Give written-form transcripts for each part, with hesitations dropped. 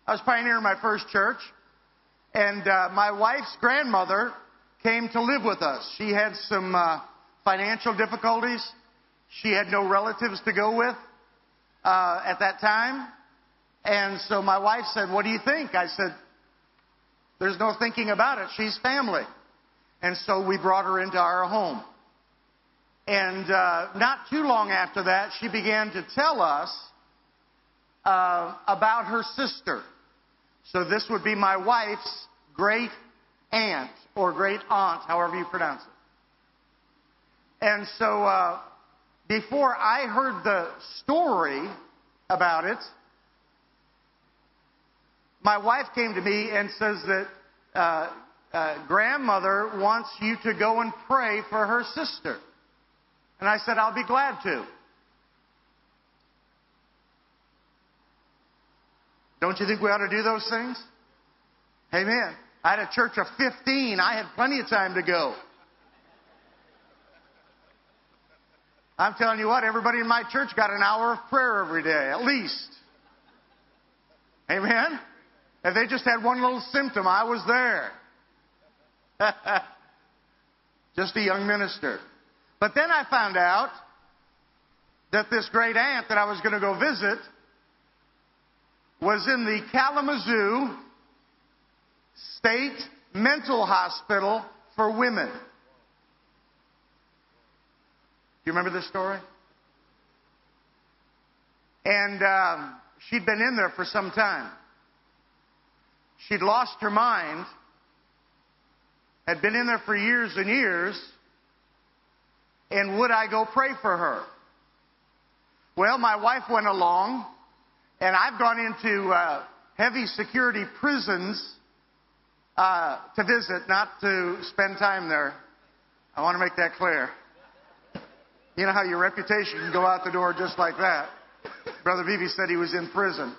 I was pioneering my first church, and my wife's grandmother came to live with us. She had some financial difficulties. She had no relatives to go with at that time. And so my wife said, "What do you think?" I said, "There's no thinking about it. She's family." And so we brought her into our home. And not too long after that, she began to tell us about her sister. So this would be my wife's great aunt or great aunt, however you pronounce it. And so before I heard the story about it, my wife came to me and says that grandmother wants you to go and pray for her sister. And I said, "I'll be glad to." Don't you think we ought to do those things? Amen. I had a church of 15. I had plenty of time to go. I'm telling you what, everybody in my church got an hour of prayer every day, at least. Amen? If they just had one little symptom, I was there. Just a young minister. But then I found out that this great aunt that I was going to go visit was in the Kalamazoo State Mental Hospital for Women. Do you remember this story? And she'd been in there for some time. She'd lost her mind, had been in there for years and years, and would I go pray for her? Well, my wife went along, and I've gone into heavy security prisons to visit, not to spend time there. I want to make that clear. You know how your reputation can go out the door just like that. Brother Beebe said he was in prison.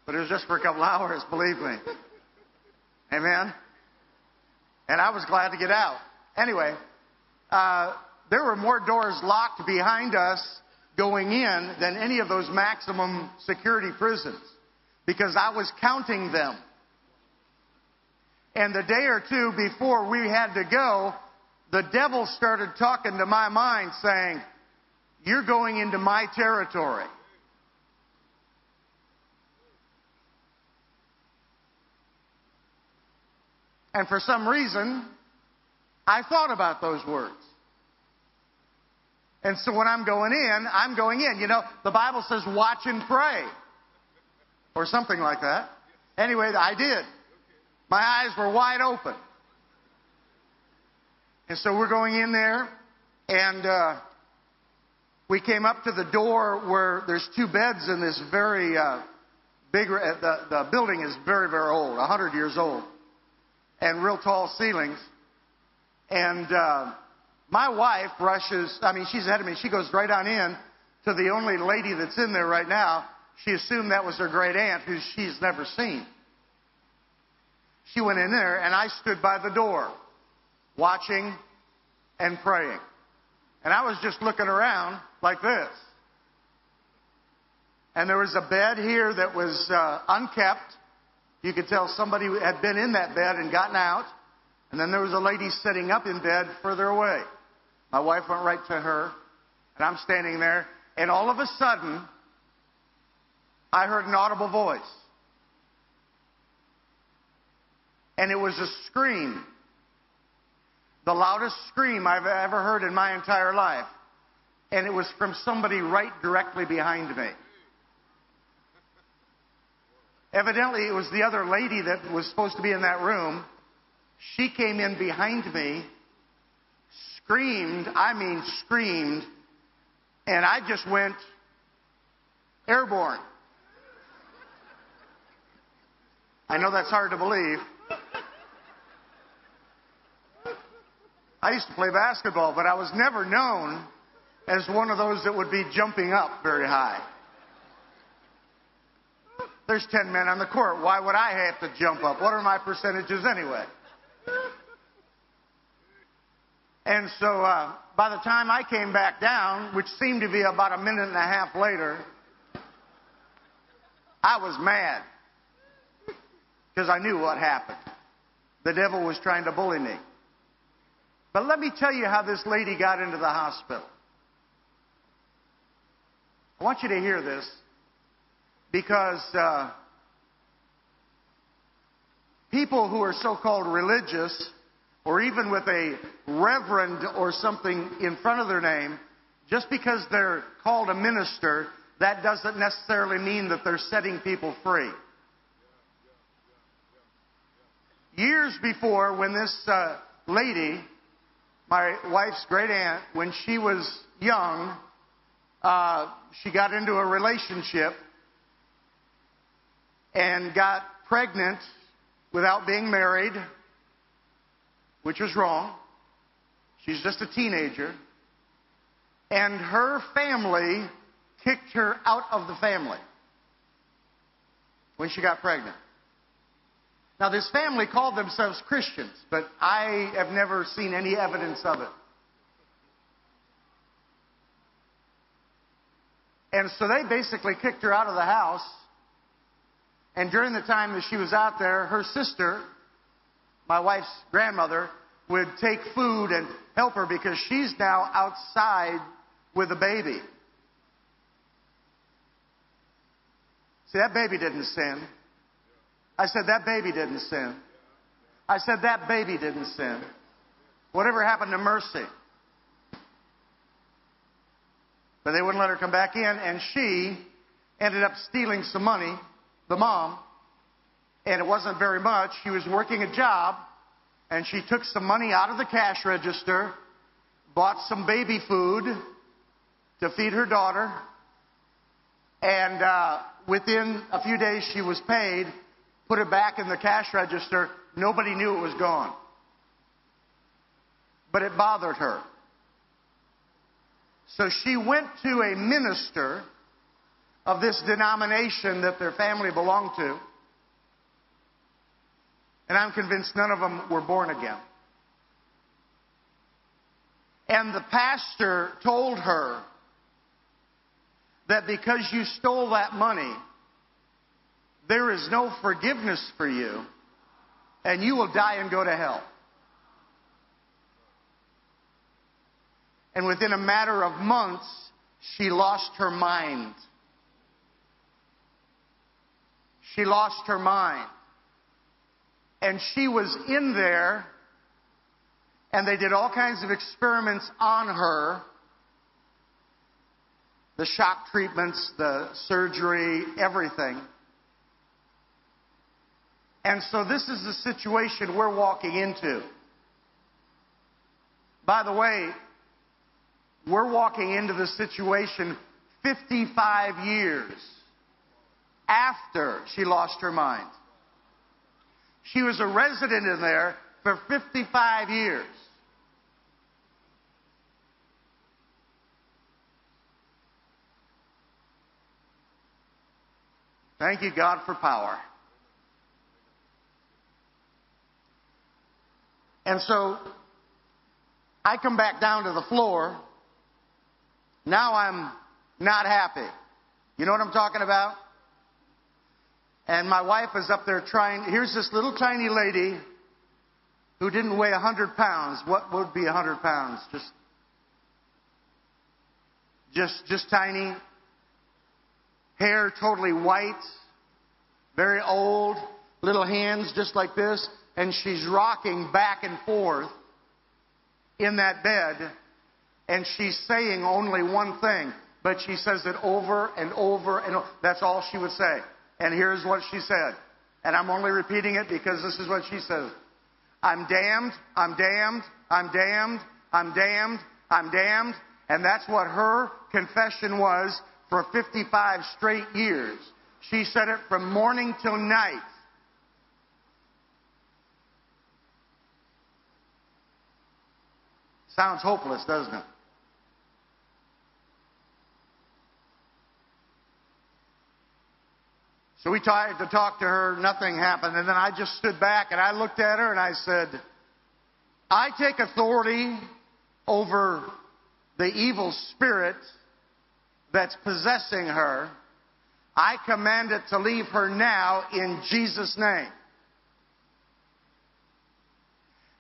But it was just for a couple hours, believe me. Amen? And I was glad to get out. Anyway, there were more doors locked behind us going in than any of those maximum security prisons, because I was counting them. And the day or two before we had to go, the devil started talking to my mind saying, "You're going into my territory." And for some reason, I thought about those words. And so when I'm going in. You know, the Bible says watch and pray. Or something like that. Anyway, I did. My eyes were wide open. And so we're going in there. And we came up to the door where there's two beds in this very big... The building is very, very old. 100 years old. And real tall ceilings. And my wife rushes, she's ahead of me. She goes right on in to the only lady that's in there right now. She assumed that was her great aunt, who she's never seen. She went in there, and I stood by the door, watching and praying. And I was just looking around like this. And there was a bed here that was unkept. You could tell somebody had been in that bed and gotten out. And then there was a lady sitting up in bed further away. My wife went right to her, and I'm standing there. And all of a sudden, I heard an audible voice. And it was a scream. The loudest scream I've ever heard in my entire life. And it was from somebody right directly behind me. Evidently, it was the other lady that was supposed to be in that room. She came in behind me, screamed, and I just went airborne. I know that's hard to believe. I used to play basketball, but I was never known as one of those that would be jumping up very high. There's 10 men on the court. Why would I have to jump up? What are my percentages anyway? And so by the time I came back down, which seemed to be about a minute and a half later, I was mad because I knew what happened. The devil was trying to bully me. But let me tell you how this lady got into the hospital. I want you to hear this because people who are so-called religious, or even with a reverend or something in front of their name, just because they're called a minister, that doesn't necessarily mean that they're setting people free. Years before, when this lady, my wife's great aunt, when she was young, she got into a relationship and got pregnant without being married, which was wrong. She's just a teenager. And her family kicked her out of the family when she got pregnant. Now, this family called themselves Christians, but I have never seen any evidence of it. And so they basically kicked her out of the house. And during the time that she was out there, her sister, my wife's grandmother, would take food and help her because she's now outside with a baby. See, that baby didn't sin. I said, that baby didn't sin. I said, that baby didn't sin. Whatever happened to mercy? But they wouldn't let her come back in, and she ended up stealing some money, the mom, and it wasn't very much. She was working a job, and she took some money out of the cash register, bought some baby food to feed her daughter, and within a few days she was paid, put it back in the cash register. Nobody knew it was gone. But it bothered her. So she went to a minister of this denomination that their family belonged to. And I'm convinced none of them were born again. And the pastor told her that because you stole that money, there is no forgiveness for you, and you will die and go to hell. And within a matter of months, she lost her mind. She lost her mind. And she was in there, and they did all kinds of experiments on her. The shock treatments, the surgery, everything. And so this is the situation we're walking into. By the way, we're walking into the situation 55 years after she lost her mind. She was a resident in there for 55 years. Thank you, God, for power. And so I come back down to the floor. Now I'm not happy. You know what I'm talking about? And my wife is up there trying. Here's this little tiny lady who didn't weigh 100 pounds. What would be 100 pounds? Just tiny. Hair totally white. Very old. Little hands just like this. And she's rocking back and forth in that bed. And she's saying only one thing. But she says it over and over and over. That's all she would say. And here's what she said. And I'm only repeating it because this is what she says. I'm damned, I'm damned, I'm damned, I'm damned, I'm damned. And that's what her confession was for 55 straight years. She said it from morning till night. Sounds hopeless, doesn't it? So we tried to talk to her, nothing happened. And then I just stood back and I looked at her and I said, I take authority over the evil spirit that's possessing her. I command it to leave her now in Jesus' name.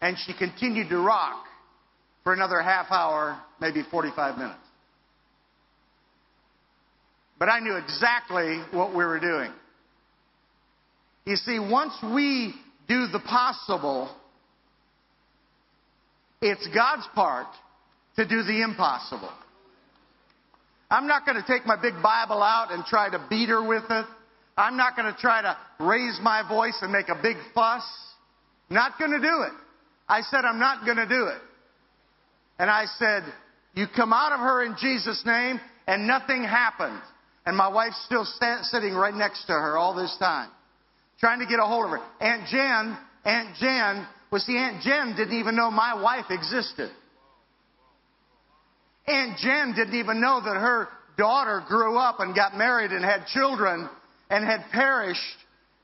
And she continued to rock for another half hour, maybe 45 minutes. But I knew exactly what we were doing. You see, once we do the possible, it's God's part to do the impossible. I'm not going to take my big Bible out and try to beat her with it. I'm not going to try to raise my voice and make a big fuss. Not going to do it. I said, I'm not going to do it. And I said, you come out of her in Jesus' name, and nothing happened. And my wife's still sitting right next to her all this time, trying to get a hold of her. Aunt Jen, Aunt Jen didn't even know my wife existed. Aunt Jen didn't even know that her daughter grew up and got married and had children and had perished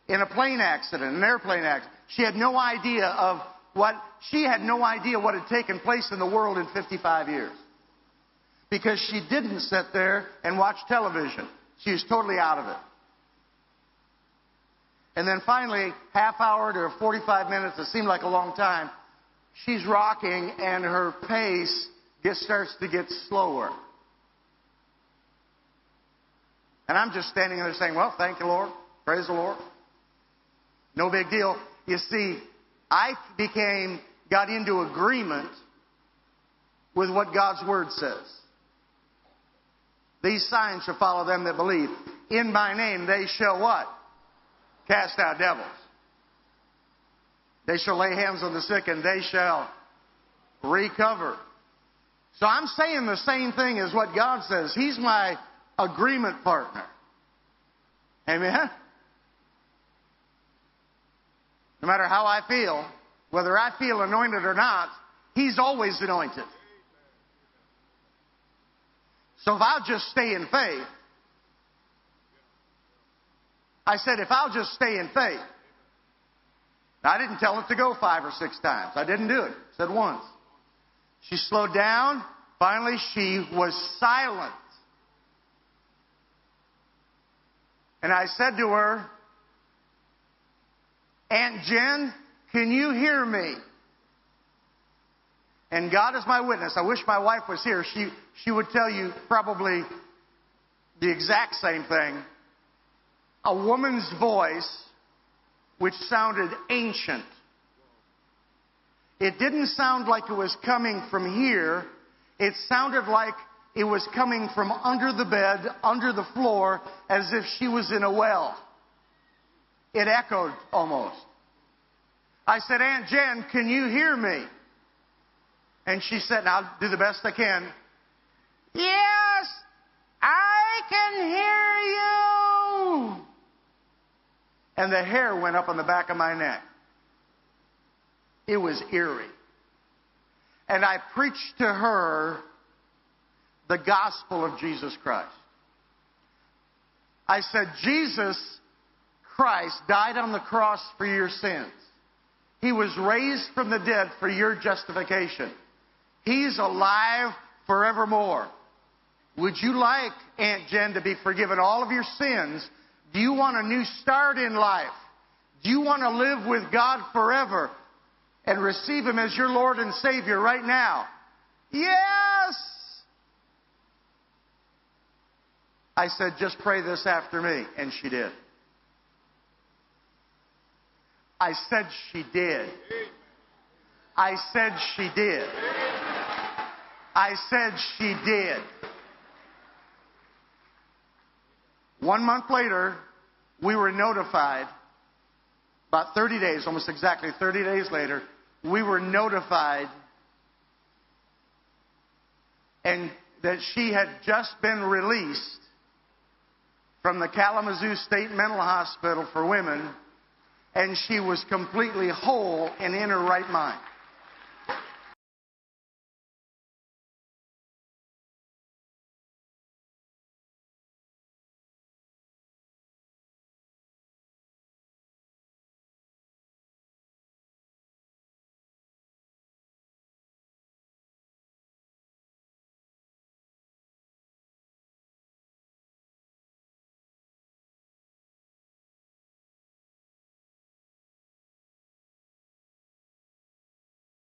in a plane accident, an airplane accident. She had no idea what had taken place in the world in 55 years. Because she didn't sit there and watch television. She was totally out of it. And then finally, half hour to 45 minutes, it seemed like a long time, she's rocking and her pace starts to get slower. And I'm just standing there saying, well, thank you, Lord. Praise the Lord. No big deal. You see, I got into agreement with what God's Word says. These signs shall follow them that believe. In my name they shall what? Cast out devils. They shall lay hands on the sick and they shall recover. So I'm saying the same thing as what God says. He's my agreement partner. Amen? No matter how I feel, whether I feel anointed or not, He's always anointed. So if I'll just stay in faith, I said, if I'll just stay in faith. I didn't tell it to go 5 or 6 times. I didn't do it. I said once. She slowed down. Finally, she was silent. And I said to her, Aunt Jen, can you hear me? And God is my witness. I wish my wife was here. She would tell you probably the exact same thing. A woman's voice which sounded ancient. It didn't sound like it was coming from here. It sounded like it was coming from under the bed, under the floor, as if she was in a well. It echoed almost. I said, Aunt Jen, can you hear me? And she said, and I'll do the best I can. Yes, I can hear you. And the hair went up on the back of my neck. It was eerie. And I preached to her the gospel of Jesus Christ. I said, Jesus Christ died on the cross for your sins. He was raised from the dead for your justification. He's alive forevermore. Would you like, Aunt Jen, to be forgiven all of your sins? Do you want a new start in life? Do you want to live with God forever and receive Him as your Lord and Savior right now? Yes! I said, just pray this after me. And she did. I said she did. I said she did. I said she did. 1 month later, we were notified, about 30 days, almost exactly 30 days later, we were notified and that she had just been released from the Kalamazoo State Mental Hospital for Women, and she was completely whole and in her right mind.